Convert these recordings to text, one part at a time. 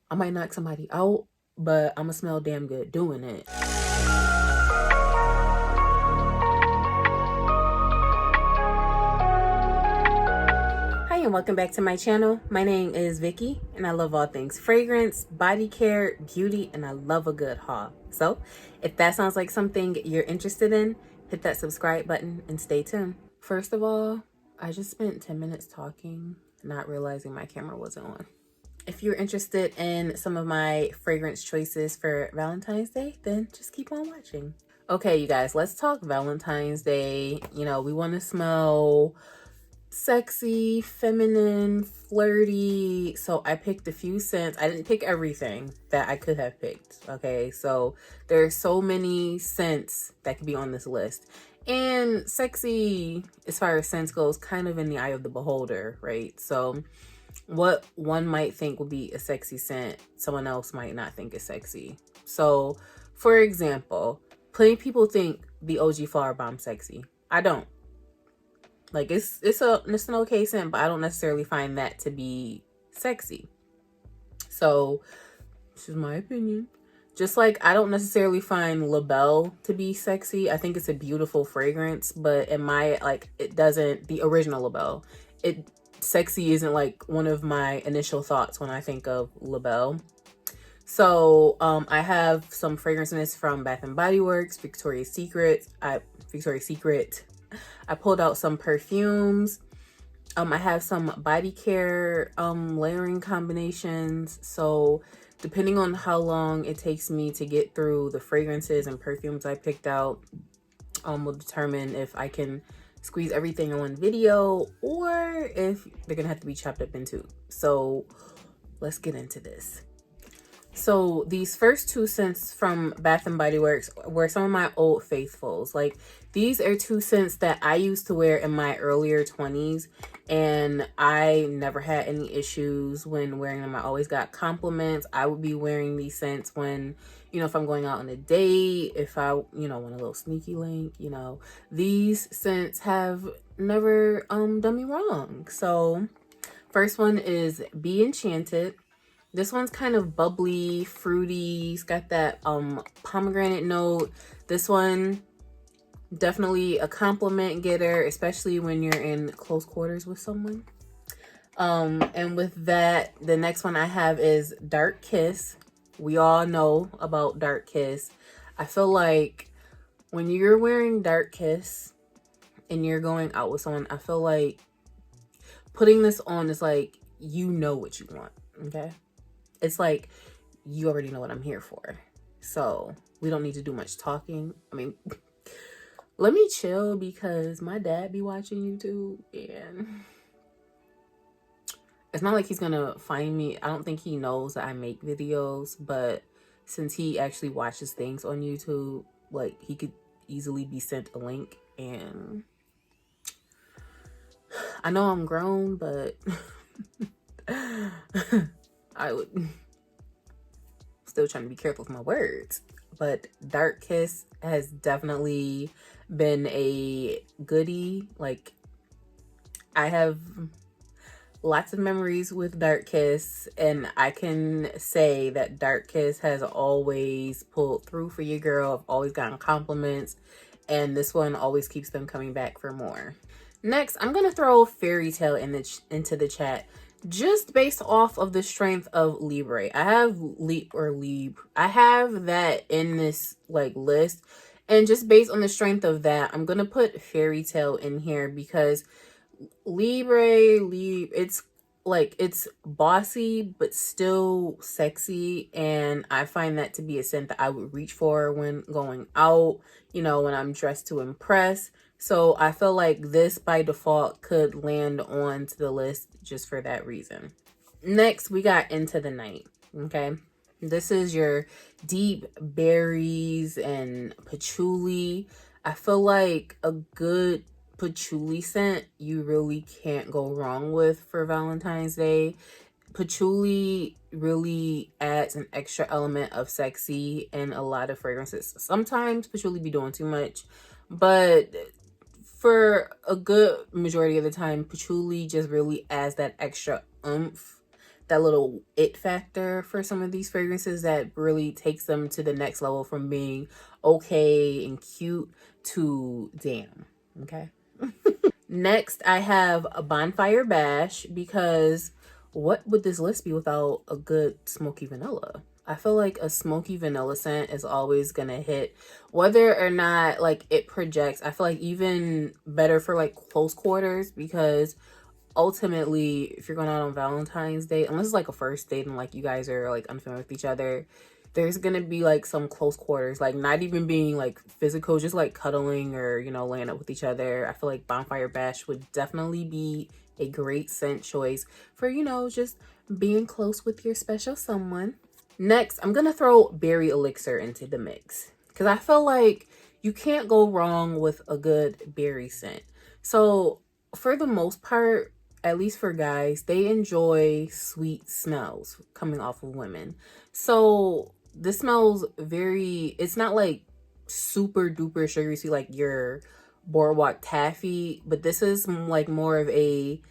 I might knock somebody out, but I'm gonna smell damn good doing it. Hi and welcome back to my channel. My name is Vicky and I love all things fragrance, body care, beauty, and I love a good haul. So if that sounds like something you're interested in, hit that subscribe button and stay tuned. First of all, I just spent 10 minutes talking, not realizing my camera wasn't on. If you're interested in some of my fragrance choices for Valentine's Day, then just keep on watching. Okay, you guys, let's talk Valentine's Day. You know, we want to smell sexy, feminine, flirty. So I picked a few scents. I didn't pick everything that I could have picked. Okay, so there are so many scents that could be on this list. And sexy, as far as scents goes, kind of in the eye of the beholder, right? So what one might think would be a sexy scent, someone else might not think is sexy. So, for example, plenty of people think the OG Flower Bomb sexy. I don't. Like, it's an okay scent, but I don't necessarily find that to be sexy. So, this is my opinion. Just like I don't necessarily find La Belle to be sexy. I think it's a beautiful fragrance, but in my, like, it doesn't, the original La Belle, sexy isn't like one of my initial thoughts when I think of La Belle. So I have some fragrances from Bath and Body Works, Victoria's Secret. I pulled out some perfumes. I have some body care layering combinations. So depending on how long it takes me to get through the fragrances and perfumes I picked out, will determine if I can squeeze everything in one video or if they're gonna have to be chopped up into. So let's get into this. So these first two scents from Bath and Body Works were some of my old faithfuls. Like, these are two scents that I used to wear in my earlier 20s, and I never had any issues when wearing them. I always got compliments. I would be wearing these scents when, you know, if I'm going out on a date, if I, you know, want a little sneaky link, you know, these scents have never done me wrong. So first one is Be Enchanted. This one's kind of bubbly, fruity. It's got that pomegranate note. This one, definitely a compliment getter, especially when you're in close quarters with someone. And with that, the next one I have is Dark Kiss. We all know about Dark Kiss. I feel like when you're wearing Dark Kiss and you're going out with someone, I feel like putting this on is like, you know what you want, okay? It's like, you already know what I'm here for. So we don't need to do much talking. I mean, let me chill because my dad be watching YouTube and it's not like he's gonna find me. I don't think he knows that I make videos, but since he actually watches things on YouTube, like, he could easily be sent a link. And I know I'm grown, but I would still trying to be careful with my words. But Dark Kiss has definitely been a goodie. Like, I have lots of memories with Dark Kiss, and I can say that Dark Kiss has always pulled through for your girl. I've always gotten compliments, and this one always keeps them coming back for more. Next, I'm gonna throw Fairy Tale into the chat, just based off of the strength of Libre. I have I have that in this like list, and just based on the strength of that, I'm gonna put Fairy Tale in here because Libre, it's like, it's bossy but still sexy, and I find that to be a scent that I would reach for when going out, you know, when I'm dressed to impress. So I feel like this by default could land on to the list just for that reason. Next, we got Into the Night. Okay, this is your deep berries and patchouli. I feel like a good patchouli scent you really can't go wrong with for Valentine's Day. Patchouli really adds an extra element of sexy in a lot of fragrances. Sometimes patchouli be doing too much, but for a good majority of the time, patchouli just really adds that extra oomph that little it factor for some of these fragrances that really takes them to the next level from being okay and cute to damn. Okay. Next, I have a Bonfire Bash, because what would this list be without a good smoky vanilla? I feel like a smoky vanilla scent is always gonna hit, whether or not like it projects. I feel like even better for like close quarters, because ultimately, if you're going out on Valentine's Day, unless it's like a first date and like you guys are like unfamiliar with each other, there's gonna be like some close quarters, like not even being like physical, just like cuddling or, you know, laying up with each other. I feel like Bonfire Bash would definitely be a great scent choice for, you know, just being close with your special someone. Next, I'm gonna throw Berry Elixir into the mix, because I feel like you can't go wrong with a good berry scent. So for the most part, at least for guys, they enjoy sweet smells coming off of women. So this smells very, it's not like super duper sugary sweet like your Boardwalk Taffy, but this is like more of a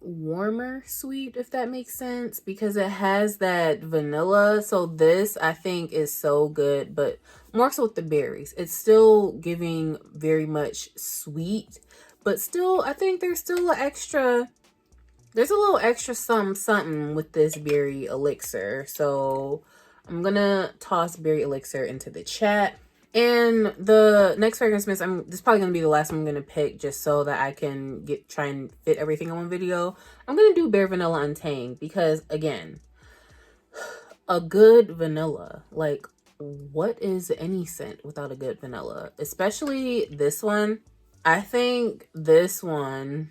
warmer sweet, if that makes sense, because it has that vanilla. So this I think is so good, but more so with the berries. It's still giving very much sweet, but still I think there's a little extra something with this Berry Elixir. So I'm gonna toss Berry Elixir into the chat. And the next fragrance mix, this is probably gonna be the last one I'm gonna pick, just so that I can try and fit everything in one video. I'm gonna do Bare Vanilla Untamed, because again, a good vanilla, like what is any scent without a good vanilla? Especially this one. I think this one,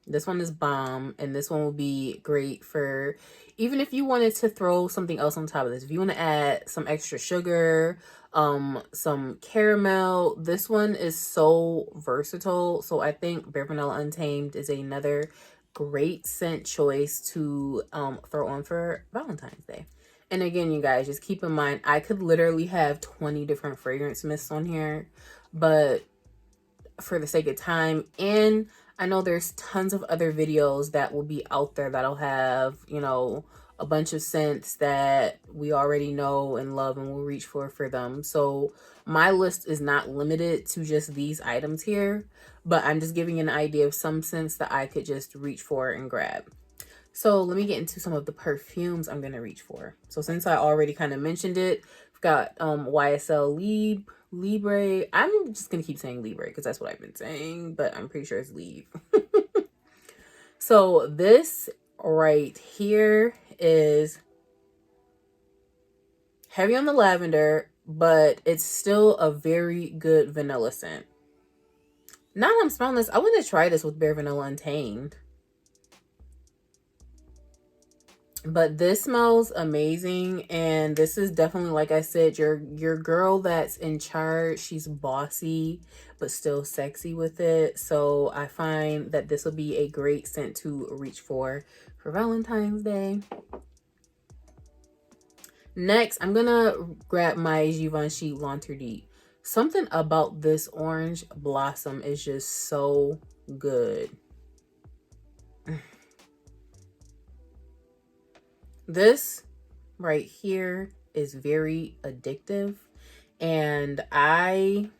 this one is bomb, and this one will be great for even if you wanted to throw something else on top of this. If you want to add some extra sugar, some caramel, this one is so versatile. So I think Bare Vanilla Untamed is another great scent choice to throw on for Valentine's Day. And again, you guys, just keep in mind, I could literally have 20 different fragrance mists on here, but for the sake of time, and I know there's tons of other videos that will be out there that'll have, you know, a bunch of scents that we already know and love and will reach for them. So my list is not limited to just these items here, but I'm just giving an idea of some scents that I could just reach for and grab. So let me get into some of the perfumes I'm going to reach for. So since I already kind of mentioned it, I've got Ysl Lib Libre. I'm just going to keep saying Libre because that's what I've been saying, but I'm pretty sure it's Lib. So this right here is heavy on the lavender, but it's still a very good vanilla scent. Now that I'm smelling this, I want to try this with Bare Vanilla Untamed. But this smells amazing, and this is definitely, like I said, your girl that's in charge. She's bossy but still sexy with it. So I find that this will be a great scent to reach for Valentine's Day. Next, I'm gonna grab my Givenchy Laundry D. Something about this orange blossom is just so good. This right here is very addictive, and I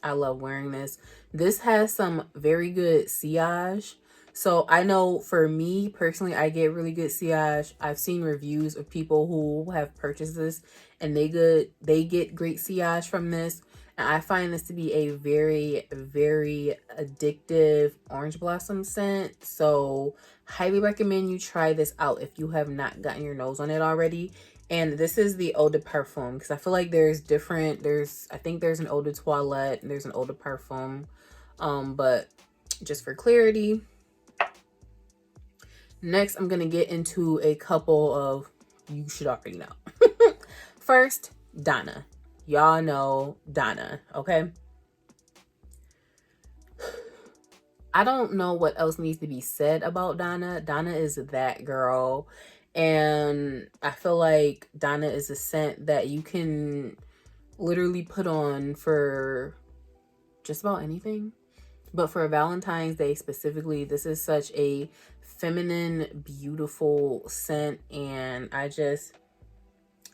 love wearing this. This has some very good sillage. So I know for me personally, I get really good sillage. I've seen reviews of people who have purchased this and they get great sillage from this. And I find this to be a very, very addictive orange blossom scent. So highly recommend you try this out if you have not gotten your nose on it already. And this is the eau de parfum, because I feel like I think there's an eau de toilette and there's an eau de parfum. But just for clarity. Next, I'm going to get into a couple of, you should already know. First, Donna. Y'all know Donna, okay? I don't know what else needs to be said about Donna. Donna is that girl. And I feel like Donna is a scent that you can literally put on for just about anything. But for Valentine's Day specifically, this is such a feminine, beautiful scent, and I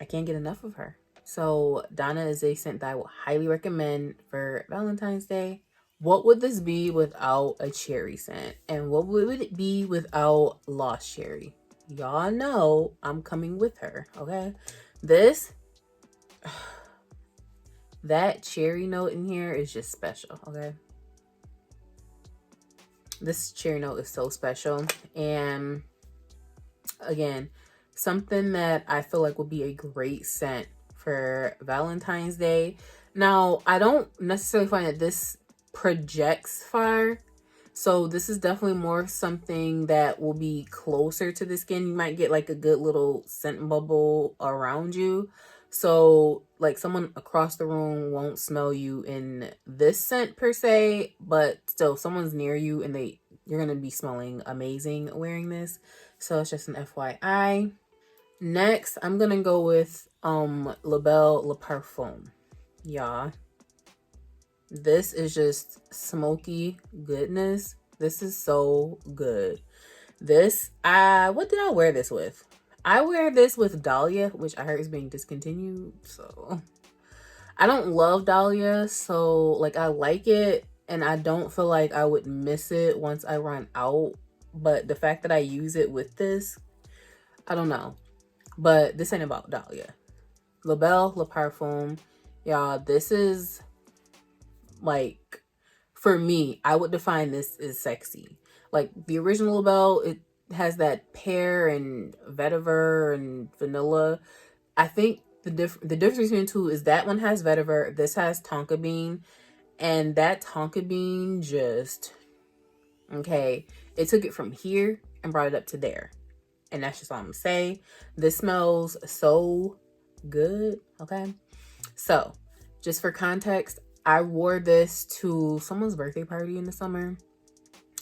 can't get enough of her. So Donna is a scent that I will highly recommend for Valentine's Day. What would this be without a cherry scent? And what would it be without Lost Cherry? Y'all know I'm coming with her, okay? This, that cherry note in here is just special, okay? This cherry note is so special. And again, something that I feel like would be a great scent for Valentine's Day. Now, I don't necessarily find that this projects fire. So this is definitely more something that will be closer to the skin. You might get like a good little scent bubble around you. So like someone across the room won't smell you in this scent per se, but still if someone's near you and you're going to be smelling amazing wearing this. So it's just an FYI. Next, I'm going to go with La Belle Le Parfum. Yeah. This is just smoky goodness. This is so good. This, what did I wear this with? I wear this with Dahlia, which I heard is being discontinued. So I don't love Dahlia. So like I like it and I don't feel like I would miss it once I run out. But the fact that I use it with this, I don't know. But this ain't about Dahlia. La Belle Le Parfum. Y'all, this is like, for me, I would define this as sexy. Like the original La Belle, it has that pear and vetiver and vanilla. I think the difference between the two is that one has vetiver, this has tonka bean, and that tonka bean just, okay, it took it from here and brought it up to there. And that's just all I'm gonna say. This smells so good, okay? So, just for context, I wore this to someone's birthday party in the summer.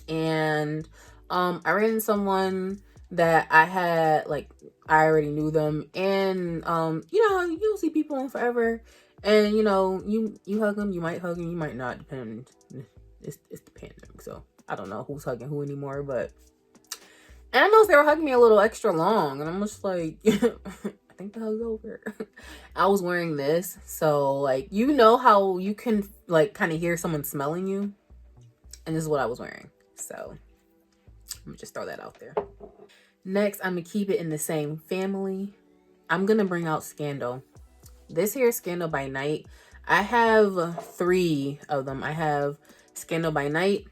And I ran into someone that I had, like, I already knew them. And, you know, you don't see people in forever. And, you know, you hug them, you might hug them, you might not, depending. It's the pandemic, so I don't know who's hugging who anymore, but... And I noticed they were hugging me a little extra long. And I'm just like, I think the hug's over. I was wearing this. So, like, you know how you can, like, kind of hear someone smelling you? And this is what I was wearing. So, let me just throw that out there. Next, I'm going to keep it in the same family. I'm going to bring out Scandal. This here is Scandal by Night. I have 3 of them. I have Scandal by Night.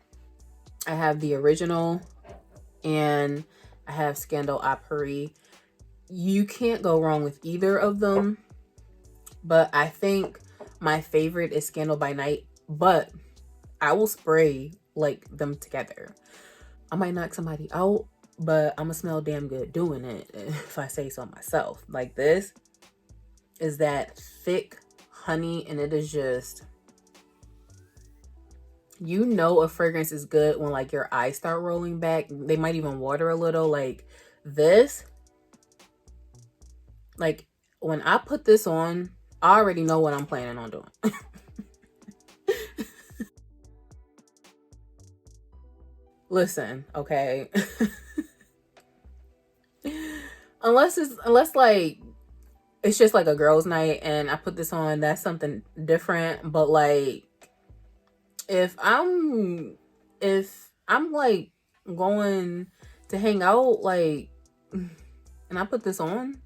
I have the original. And I have Scandal a Paris. You can't go wrong with either of them. But I think my favorite is Scandal by Night. But I will spray like them together. I might knock somebody out, but I'm gonna smell damn good doing it if I say so myself. Like this is that thick honey, and it is just, you know, a fragrance is good when like your eyes start rolling back. They might even water a little. Like this, like when I put this on, I already know what I'm planning on doing. Listen, okay. unless like it's just like a girls' night and I put this on, that's something different. But like if I'm like going to hang out, like, and I put this on,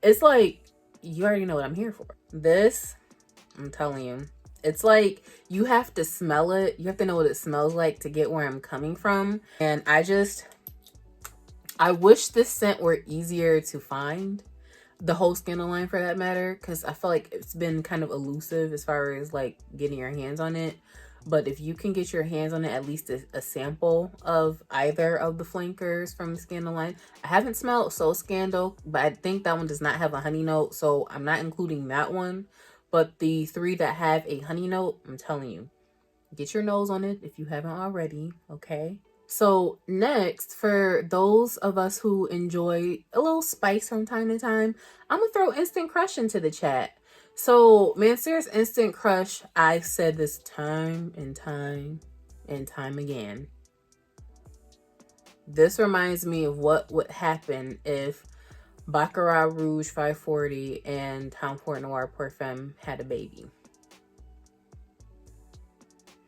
it's like you already know what I'm here for. This, I'm telling you, it's like you have to smell it. You have to know what it smells like to get where I'm coming from. And I wish this scent were easier to find, the whole Scandal line for that matter, because I feel like it's been kind of elusive as far as like getting your hands on it. But if you can get your hands on it, at least a sample of either of the flankers from the Scandal line. I haven't smelled So Scandal, but I think that one does not have a honey note, so I'm not including that one. But the 3 that have a honey note, I'm telling you, get your nose on it if you haven't already, okay? So next, for those of us who enjoy a little spice from time to time, I'm gonna throw Instant Crush into the chat. So Mansera's Instant Crush, I've said this time and time and time again. This reminds me of what would happen if Baccarat Rouge 540 and Tom Ford Noir Parfum had a baby.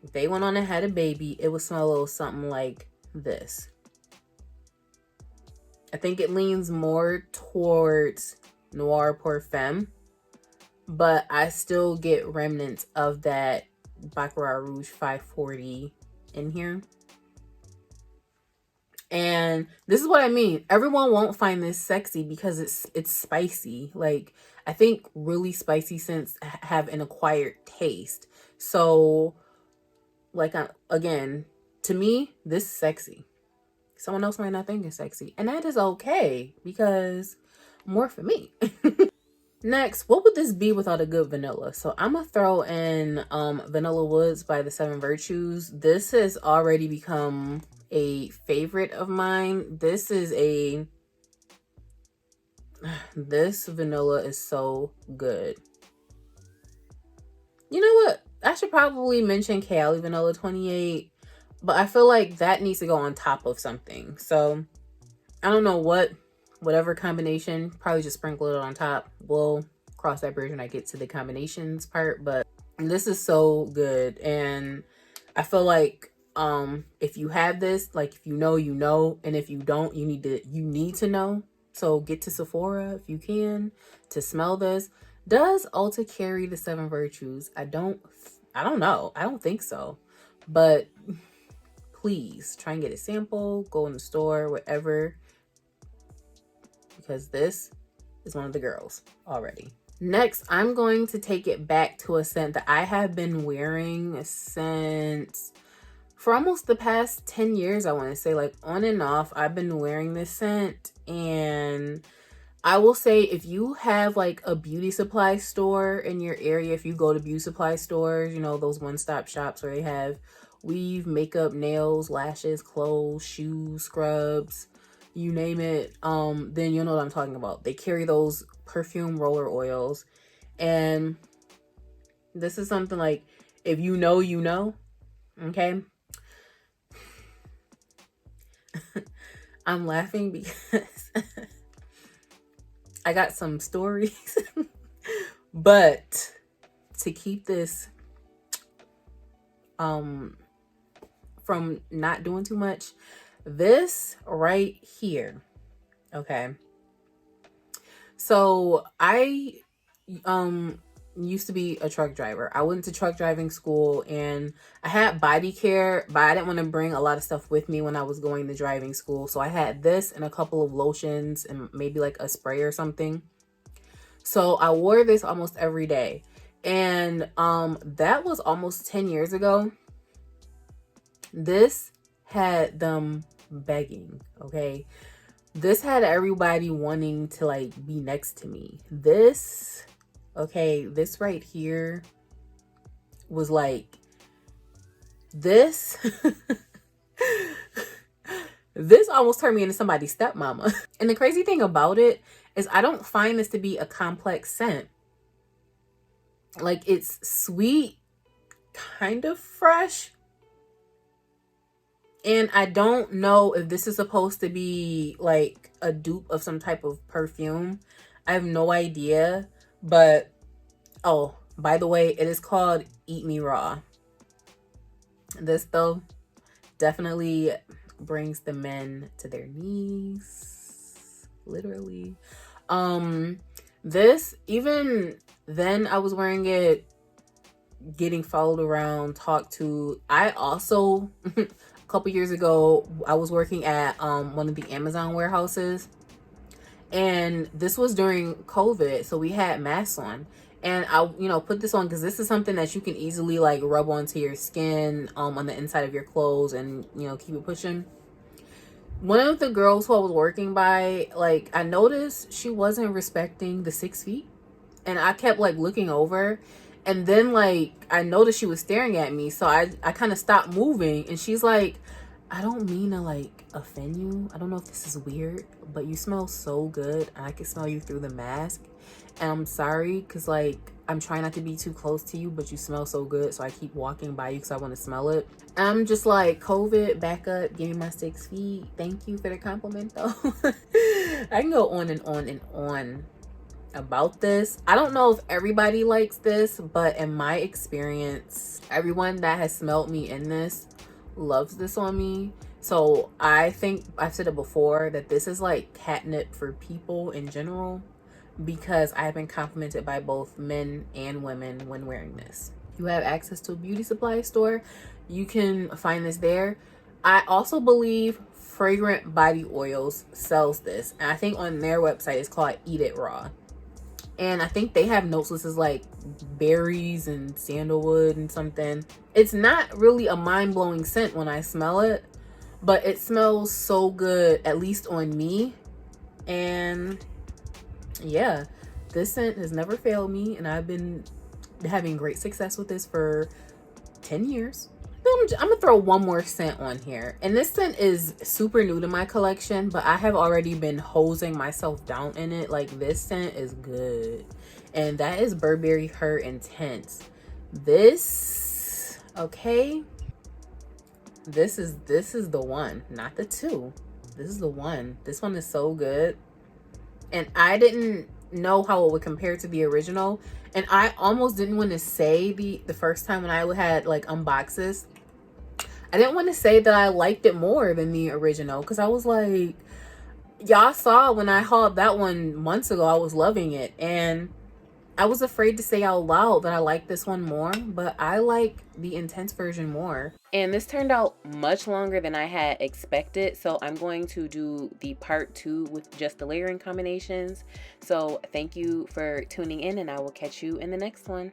If they went on and had a baby, it would smell a little something like this. I think it leans more towards Noir Parfum, but I still get remnants of that Baccarat Rouge 540 in here. And this is what I mean. Everyone won't find this sexy because it's spicy. Like, I think really spicy scents have an acquired taste. So, like, again, to me, this is sexy. Someone else might not think it's sexy. And that is okay, because more for me. Next, what would this be without a good vanilla? So I'm going to throw in Vanilla Woods by the Seven Virtues. This has already become a favorite of mine. This vanilla is so good. You know what? I should probably mention Cali Vanilla 28, but I feel like that needs to go on top of something. So I don't know whatever combination, probably just sprinkle it on top. We'll cross that bridge when I get to the combinations part, but this is so good. And I feel like if you have this, like, if you know, you know, and if you don't, you need to know. So get to Sephora if you can to smell this. Does Ulta carry the Seven Virtues? I don't know. I don't think so. But please try and get a sample, go in the store, whatever, because this is one of the girls already. Next, I'm going to take it back to a scent that I have been wearing since for almost the past 10 years, I want to say. Like, on and off, I've been wearing this scent. And I will say, if you have like a beauty supply store in your area, if you go to beauty supply stores, you know, those one-stop shops where they have weave, makeup, nails, lashes, clothes, shoes, scrubs, you name it, then you'll know what I'm talking about. They carry those perfume roller oils. And this is something like, if you know, you know, okay? I'm laughing because I got some stories, but to keep this from not doing too much, this right here, okay? So I used to be a truck driver. I went to truck driving school and I had body care, but I didn't want to bring a lot of stuff with me when I was going to driving school. So I had this and a couple of lotions and maybe like a spray or something. So I wore this almost every day. And that was almost 10 years ago. This had them begging, okay? This had everybody wanting to like be next to me. This, okay, this right here was like, this, this almost turned me into somebody's stepmama. And the crazy thing about it is I don't find this to be a complex scent. Like, it's sweet, kind of fresh. And I don't know if this is supposed to be like a dupe of some type of perfume. I have no idea. But, oh, by the way, it is called Eat Me Raw. This, though, definitely brings the men to their knees. Literally. This, even then I was wearing it, getting followed around, talked to. I also... couple years ago, I was working at one of the Amazon warehouses, and this was during COVID, so we had masks on, and I put this on because this is something that you can easily like rub onto your skin on the inside of your clothes and keep it pushing. One of the girls who I was working by, like, I noticed she wasn't respecting the 6 feet, and I kept like looking over. And then, like, I noticed she was staring at me, so I kind of stopped moving. And she's like, I don't mean to, like, offend you. I don't know if this is weird, but you smell so good. And I can smell you through the mask. And I'm sorry, because, like, I'm trying not to be too close to you, but you smell so good, so I keep walking by you because I want to smell it. I'm just like, COVID, back up, give me my 6 feet. Thank you for the compliment, though. I can go on and on and on about this. I don't know if everybody likes this, but in my experience, everyone that has smelled me in this loves this on me. So I think I've said it before that this is like catnip for people in general, because I have been complimented by both men and women when wearing this. You have access to a beauty supply store, you can find this there. I also believe Fragrant Body Oils sells this, and I think on their website it's called Eat It Raw. And I think they have notes lists like berries and sandalwood and something. It's not really a mind-blowing scent when I smell it, but it smells so good, at least on me. And yeah, this scent has never failed me, and I've been having great success with this for 10 years. I'm gonna throw one more scent on here, and this scent is super new to my collection, but I have already been hosing myself down in it. Like, this scent is good, and that is Burberry Her Intense. This, okay, this is the one, not the two. This is the one. This one is so good, and I didn't know how it would compare to the original, and I almost didn't want to say the first time when I had like unboxes, I didn't want to say that I liked it more than the original, because I was like, y'all saw when I hauled that one months ago, I was loving it, and I was afraid to say out loud that I like this one more, but I like the Intense version more. And this turned out much longer than I had expected, so I'm going to do the part 2 with just the layering combinations. So thank you for tuning in, and I will catch you in the next one.